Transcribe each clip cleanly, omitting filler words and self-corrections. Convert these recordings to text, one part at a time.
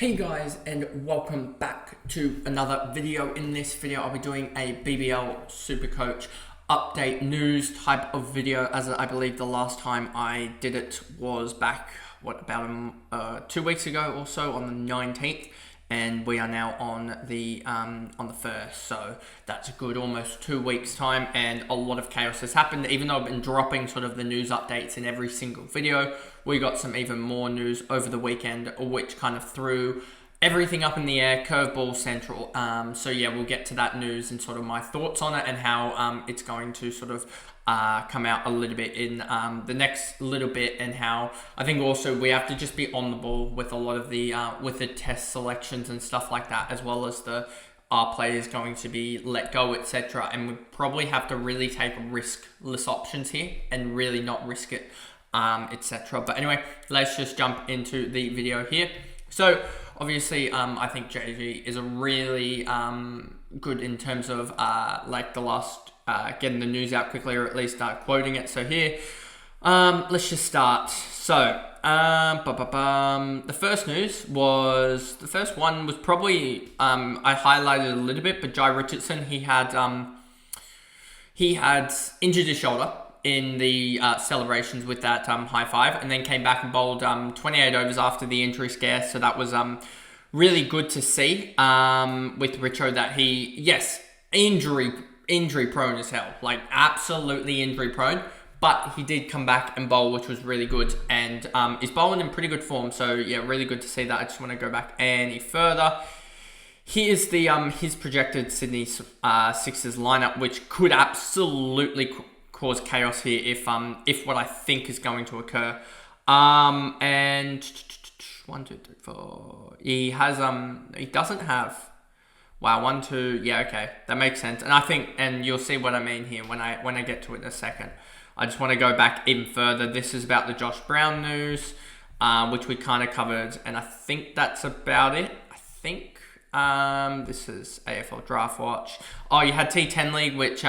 Hey guys, and welcome back to another video. In this video I'll be doing a BBL SuperCoach update news type of video, as I believe the last time I did it was back about 2 weeks ago or so, on the 19th, and we are now on the 1st, so that's a good almost 2 weeks time, and a lot of chaos has happened. Even though I've been dropping sort of the news updates in every single video, we got some even more news over the weekend, which kind of threw everything up in the air, curveball central. So yeah, we'll get to that news and sort of my thoughts on it, and how it's going to sort of come out a little bit in the next little bit, and how I think also we have to just be on the ball with a lot of the with the test selections and stuff like that, as well as the players going to be let go, etc. And we probably have to really take riskless options here and really not risk it, etc. But anyway, let's just jump into the video here. So obviously, I think JG is a really good in terms of like the last getting the news out quickly, or at least quoting it. So here, let's just start. So the first one was probably I highlighted a little bit, but Jai Richardson, he had injured his shoulder in the celebrations with that high five, and then came back and bowled 28 overs after the injury scare. So that was really good to see with Richo, that he, yes, injury prone as hell, like absolutely injury prone, but he did come back and bowl, which was really good, and is bowling in pretty good form. So yeah, really good to see that. I just want to go back any further. Here's the his projected Sydney Sixers lineup, which could absolutely cause chaos here if what I think is going to occur. And 1, 2, 3, 4. He has he doesn't have. Wow, 1, 2. Yeah, okay, that makes sense. And I think, and you'll see what I mean here when I get to it in a second. I just want to go back even further. This is about the Josh Brown news, which we kind of covered, and I think that's about it. I think this is AFL Draft Watch. Oh, you had T10 League, which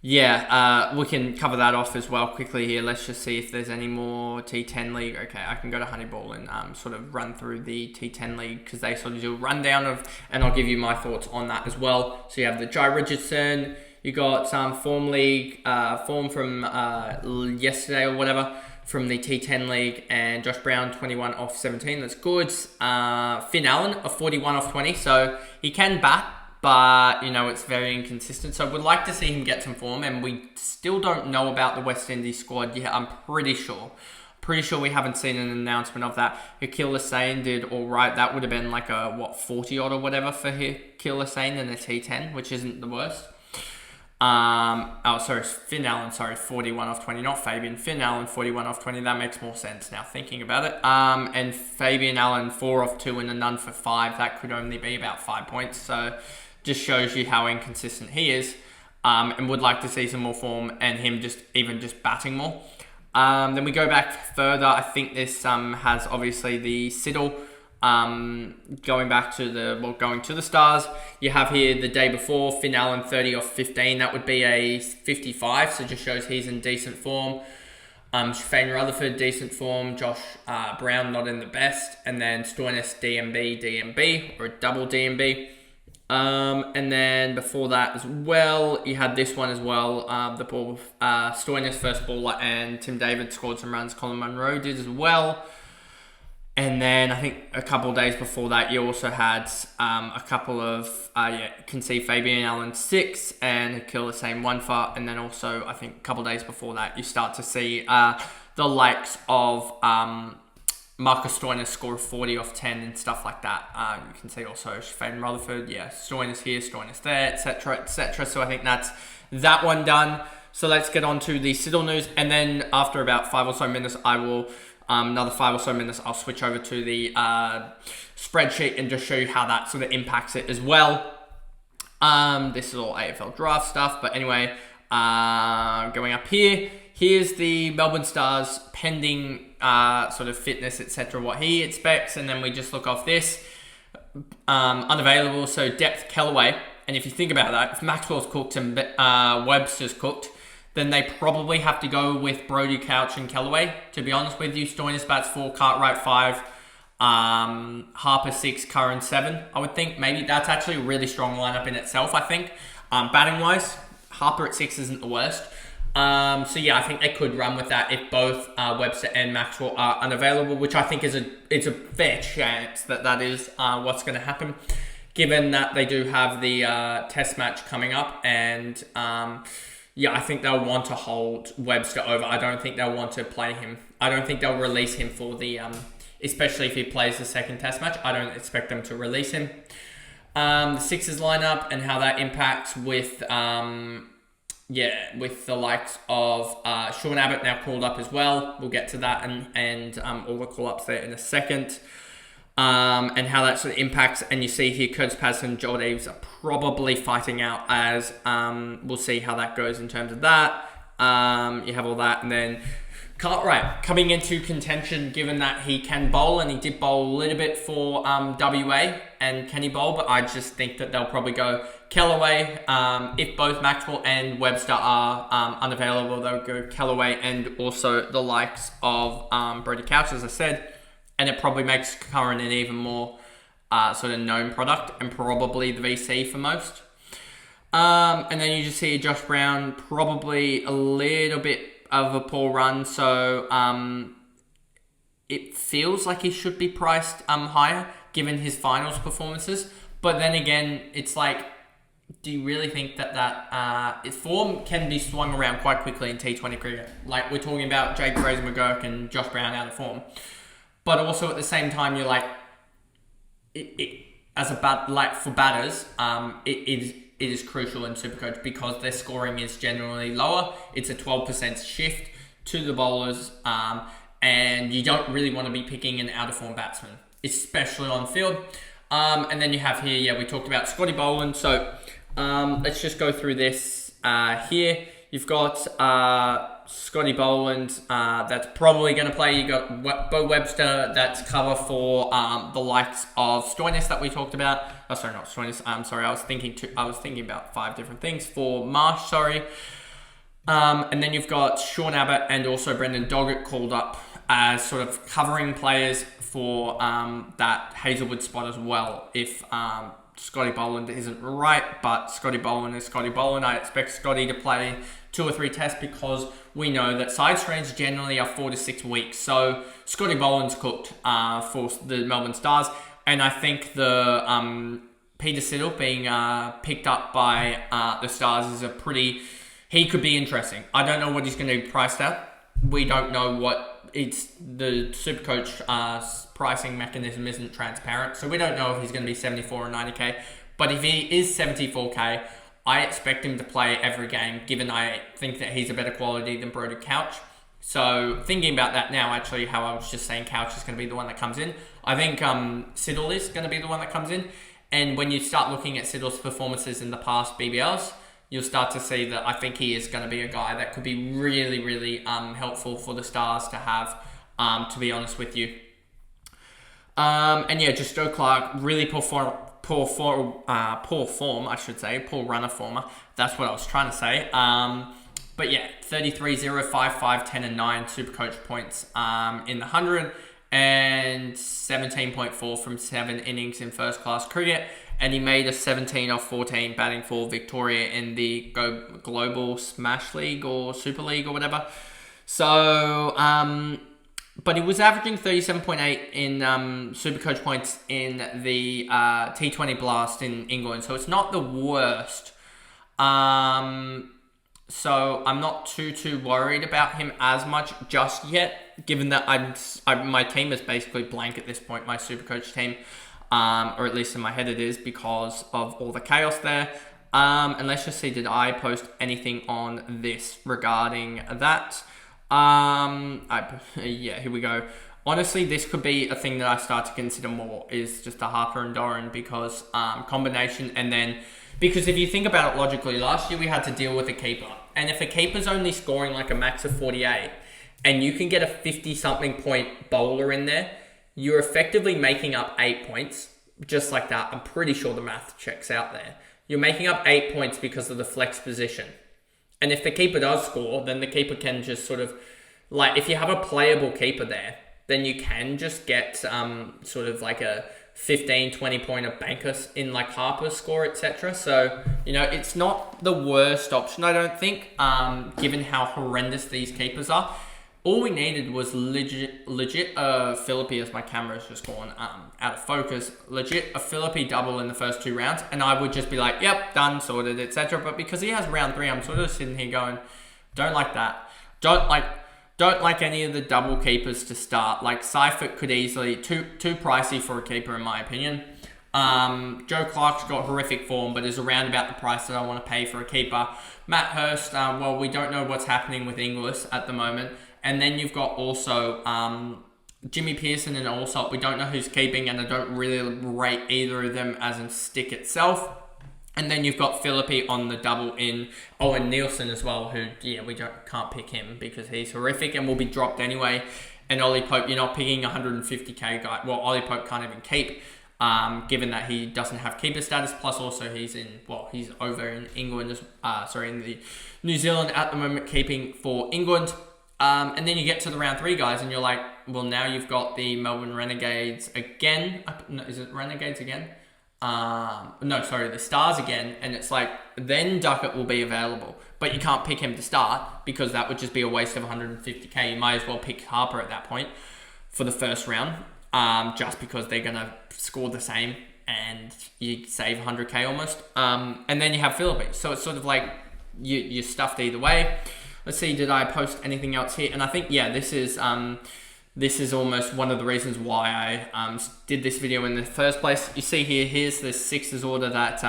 we can cover that off as well quickly here. Let's just see if there's any more T10 League. Okay, I can go to Honeyball and sort of run through the T10 League, because they sort of do a rundown of, and I'll give you my thoughts on that as well. So you have the Jai Richardson, you got some form from yesterday or whatever from the T10 League, and Josh Brown 21 off 17. That's good. Finn Allen a 41 off 20, so he can bat, but you know, it's very inconsistent. So I would like to see him get some form, and we still don't know about the West Indies squad yet. I'm pretty sure we haven't seen an announcement of that. Akil Hussain did all right. That would have been like a 40 odd or whatever for Akil Hussain in a T10, which isn't the worst. Finn Allen, 41 off 20, not Fabian. Finn Allen 41 off 20. That makes more sense now thinking about it. And Fabian Allen 4 off 2 and a none for 5. That could only be about 5 points. So just shows you how inconsistent he is, and would like to see some more form, and him just batting more. Then we go back further. I think this has obviously the Siddle going to the Stars. You have here the day before, Finn Allen 30 off 15. That would be a 55, so just shows he's in decent form. Shane Rutherford, decent form. Josh Brown, not in the best. And then Stoinis, DMB, or a double DMB. And then before that as well, you had this one as well. The ball, Stoinis first baller, and Tim David scored some runs. Colin Munro did as well. And then I think a couple of days before that, you also had a couple of, you can see Fabian Allen 6 and Akil Hussain 1 for. And then also, I think a couple of days before that, you start to see the likes of Marcus Stoinis score 40 off 10 and stuff like that. You can see also Shane Rutherford, Stoinis here, Stoinis there, etc., etc. So I think that's that one done. So let's get on to the Siddle news, and then after about 5 or so minutes, I will another 5 or so minutes, I'll switch over to the spreadsheet and just show you how that sort of impacts it as well. This is all AFL draft stuff, but anyway, going up here. Here's the Melbourne Stars pending sort of fitness, etc., what he expects, and then we just look off this. Unavailable, so depth Kellaway, and if you think about that, if Maxwell's cooked and Webster's cooked, then they probably have to go with Brody, Couch, and Kellaway, to be honest with you. Stoinis bats 4, Cartwright 5, Harper 6, Curran 7. I would think maybe that's actually a really strong lineup in itself, I think. Batting wise, Harper at 6 isn't the worst. So yeah, I think they could run with that if both Webster and Maxwell are unavailable, which I think is a fair chance that is what's going to happen, given that they do have the test match coming up. And yeah, I think they'll want to hold Webster over. I don't think they'll want to play him. I don't think they'll release him for the, especially if he plays the second test match. I don't expect them to release him. The Sixers lineup and how that impacts with with the likes of Sean Abbott now called up as well. We'll get to that and all the call-ups there in a second. And how that sort of impacts. And you see here, Curtis Patterson and Joel Davis are probably fighting out as we'll see how that goes in terms of that. You have all that. And then Cartwright coming into contention, given that he can bowl, and he did bowl a little bit for WA, and can he bowl? But I just think that they'll probably go Kellaway. If both Maxwell and Webster are unavailable, they'll go Kellaway and also the likes of Brody Couch, as I said. And it probably makes Curran an even more sort of known product, and probably the VC for most. And then you just see Josh Brown, probably a little bit of a poor run. So it feels like he should be priced higher, given his finals performances. But then again, it's like, do you really think that its form can be swung around quite quickly in T20 cricket? Like, we're talking about Jake Fraser-McGurk and Josh Brown out of form. But also at the same time, you're like, for batters, it is crucial in SuperCoach because their scoring is generally lower. It's a 12% shift to the bowlers, and you don't really want to be picking an out of form batsman, especially on field. And then you have here, we talked about Scotty Boland. So let's just go through this here. You've got Scotty Boland, that's probably going to play. You got Bo Webster, that's cover for the likes of Stoinis that we talked about. Oh, sorry, not Stoinis. I was thinking about 5 different things for Marsh. Sorry. And then you've got Sean Abbott and also Brendan Doggett called up as sort of covering players for that Hazelwood spot as well. If Scotty Boland isn't right, but Scotty Boland is Scotty Boland. I expect Scotty to play 2 or 3 tests because we know that side strains generally are 4 to 6 weeks. So Scotty Boland's cooked for the Melbourne Stars. And I think the Peter Siddle being picked up by the Stars is he could be interesting. I don't know what he's going to be priced at. We don't know the SuperCoach pricing mechanism isn't transparent. So we don't know if he's going to be 74 or 90k. But if he is 74k, I expect him to play every game, given I think that he's a better quality than Brody Couch. So thinking about that now, actually, how I was just saying Couch is going to be the one that comes in. I think Siddle is going to be the one that comes in. And when you start looking at Siddle's performances in the past BBLs, you'll start to see that I think he is going to be a guy that could be really, really helpful for the Stars to have, to be honest with you. And yeah, just Joe Clark, really poor form, poor runner former. That's what I was trying to say. But yeah, 33, 0, 5, 5, 10 and 9 SuperCoach points in the 100 and 17.4 from 7 innings in first class cricket. And he made a 17 off 14 batting for Victoria in the Global Smash League or Super League or whatever. So, but he was averaging 37.8 in SuperCoach points in the T20 Blast in England. So it's not the worst. So I'm not too worried about him as much just yet, given that my team is basically blank at this point, my SuperCoach team. Or at least in my head it is, because of all the chaos there. And let's just see, did I post anything on this regarding that? Here we go. Honestly, this could be a thing that I start to consider more, is just the Harper and Doran, because combination, and then, because if you think about it logically, last year we had to deal with a keeper. And if a keeper's only scoring like a max of 48, and you can get a 50-something point bowler in there, you're effectively making up 8 points, just like that. I'm pretty sure the math checks out there. You're making up 8 points because of the flex position. And if the keeper does score, then the keeper can just sort of, like, if you have a playable keeper there, then you can just get sort of like a 15, 20 pointer banker in like Harper's score, etc. So, you know, it's not the worst option, I don't think, given how horrendous these keepers are. All we needed was legit Philippi, as my camera's just gone out of focus, legit a Philippi double in the first 2 rounds, and I would just be like, yep, done, sorted, etc. But because he has round 3, I'm sort of sitting here going, don't like that. Don't like any of the double keepers to start. Like Seifert could easily, too pricey for a keeper in my opinion. Joe Clark's got horrific form, but is around about the price that I want to pay for a keeper. Matt Hurst, well, we don't know what's happening with Inglis at the moment. And then you've got also Jimmy Pearson and Allsop. We don't know who's keeping, and I don't really rate either of them as in stick itself. And then you've got Philippi on the double in. Oh, and Nielsen as well, who, yeah, we can't pick him because he's horrific and will be dropped anyway. And Ollie Pope, you're not picking a 150k guy. Well, Ollie Pope can't even keep, given that he doesn't have keeper status. Plus also he's over in England, in the New Zealand at the moment, keeping for England. And then you get to the round 3 guys and you're like, well, now you've got the Melbourne Renegades again. No, is it Renegades again? The Stars again. And it's like, then Duckett will be available. But you can't pick him to start because that would just be a waste of 150k. You might as well pick Harper at that point for the first round. Just because they're going to score the same and you save 100k almost. And then you have Philippi. So it's sort of like you're stuffed either way. Let's see, did I post anything else here? And I think, yeah, this is almost one of the reasons why I did this video in the first place. You see here's the Sixers order that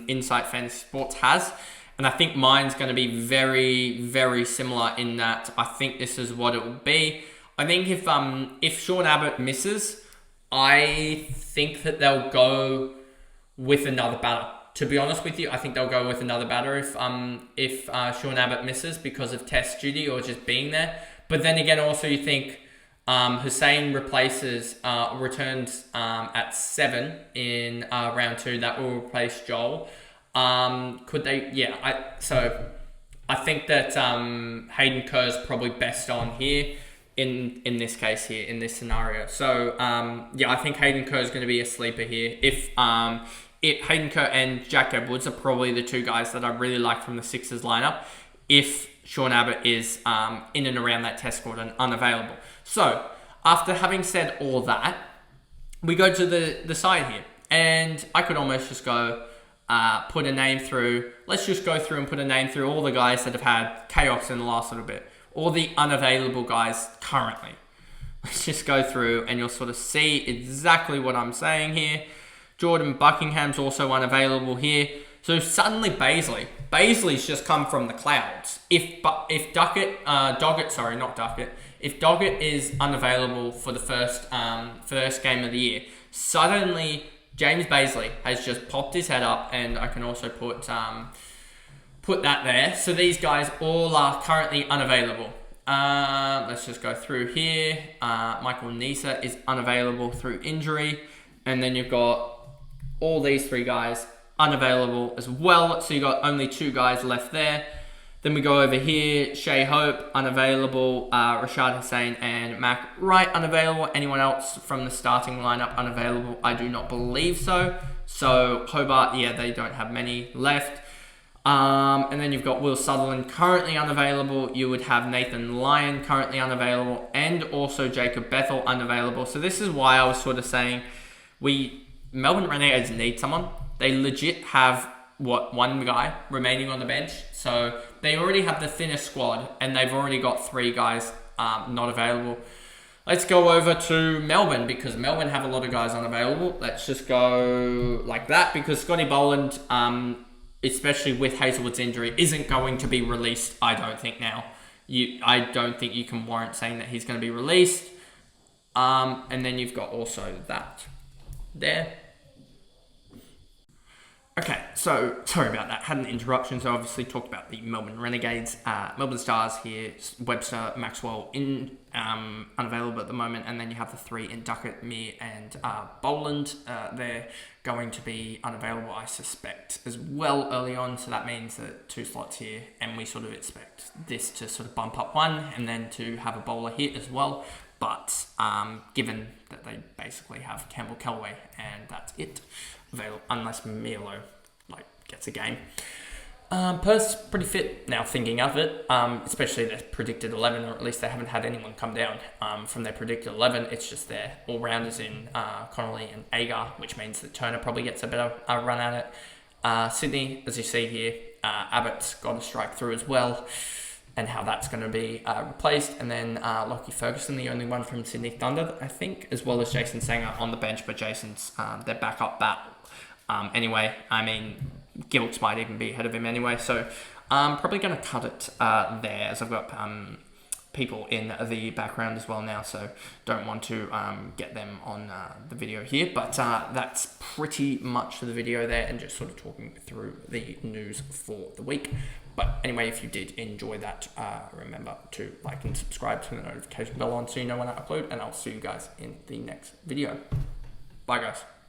Insight Fantasy Sports has. And I think mine's going to be very, very similar in that I think this is what it will be. I think if Sean Abbott misses, I think that they'll go with another batter. To be honest with you, I think they'll go with another batter if Sean Abbott misses because of test duty or just being there. But then again, also you think Hussein returns at 7 in round 2. That will replace Joel. Could they? Yeah. So I think that Hayden Kerr's probably best on here in this case here in this scenario. So I think Hayden Kerr is going to be a sleeper here. If Hayden Kerr and Jack Edwards are probably the 2 guys that I really like from the Sixers lineup if Sean Abbott is in and around that test squad and unavailable. So, after having said all that, we go to the side here. And I could almost just go put a name through. Let's just go through and put a name through all the guys that have had chaos in the last little bit. All the unavailable guys currently. Let's just go through and you'll sort of see exactly what I'm saying here. Jordan Buckingham's also unavailable here. So suddenly Baisley's just come from the clouds. If Doggett is unavailable for the first game of the year, suddenly James Baisley has just popped his head up, and I can also put that there. So these guys all are currently unavailable. Let's just go through here. Michael Nisa is unavailable through injury, and then you've got all these 3 guys unavailable as well. So you got only 2 guys left there. Then we go over here. Shea Hope, unavailable. Rashad Hussain and Mac Wright, unavailable. Anyone else from the starting lineup unavailable? I do not believe so. So Hobart, yeah, they don't have many left. And then you've got Will Sutherland currently unavailable. You would have Nathan Lyon currently unavailable. And also Jacob Bethel unavailable. So this is why I was sort of saying Melbourne Renegades need someone. They legit have, 1 guy remaining on the bench. So they already have the thinnest squad and they've already got 3 guys not available. Let's go over to Melbourne because Melbourne have a lot of guys unavailable. Let's just go like that because Scotty Boland, especially with Hazelwood's injury, isn't going to be released, I don't think now. I don't think you can warrant saying that he's going to be released. And then you've got also that there. Okay, so sorry about that. Had an interruption. So obviously talked about the Melbourne Renegades, Melbourne Stars here, Webster, Maxwell unavailable at the moment, and then you have the 3 in Duckett, Mir, and Boland. They're going to be unavailable, I suspect, as well early on. So that means that 2 slots here, and we sort of expect this to sort of bump up 1, and then to have a bowler hit as well. But given that they basically have Campbell Callaway and that's it, unless Milo gets a game. Perth's pretty fit now thinking of it, especially their predicted 11, or at least they haven't had anyone come down from their predicted 11. It's just their all-rounders in Connolly and Agar, which means that Turner probably gets a better run at it. Sydney, as you see here, Abbott's got a strike through as well, and how that's going to be replaced. And then Lockie Ferguson, the only one from Sydney Thunder, I think, as well as Jason Sanger on the bench, but Jason's their backup bat. Anyway, I mean, Gilks might even be ahead of him anyway, so I'm probably going to cut it there, as I've got people in the background as well now, so don't want to get them on the video here, but that's pretty much the video there, and just sort of talking through the news for the week. But anyway, if you did enjoy that, remember to like and subscribe to the notification bell on so you know when I upload, and I'll see you guys in the next video. Bye guys.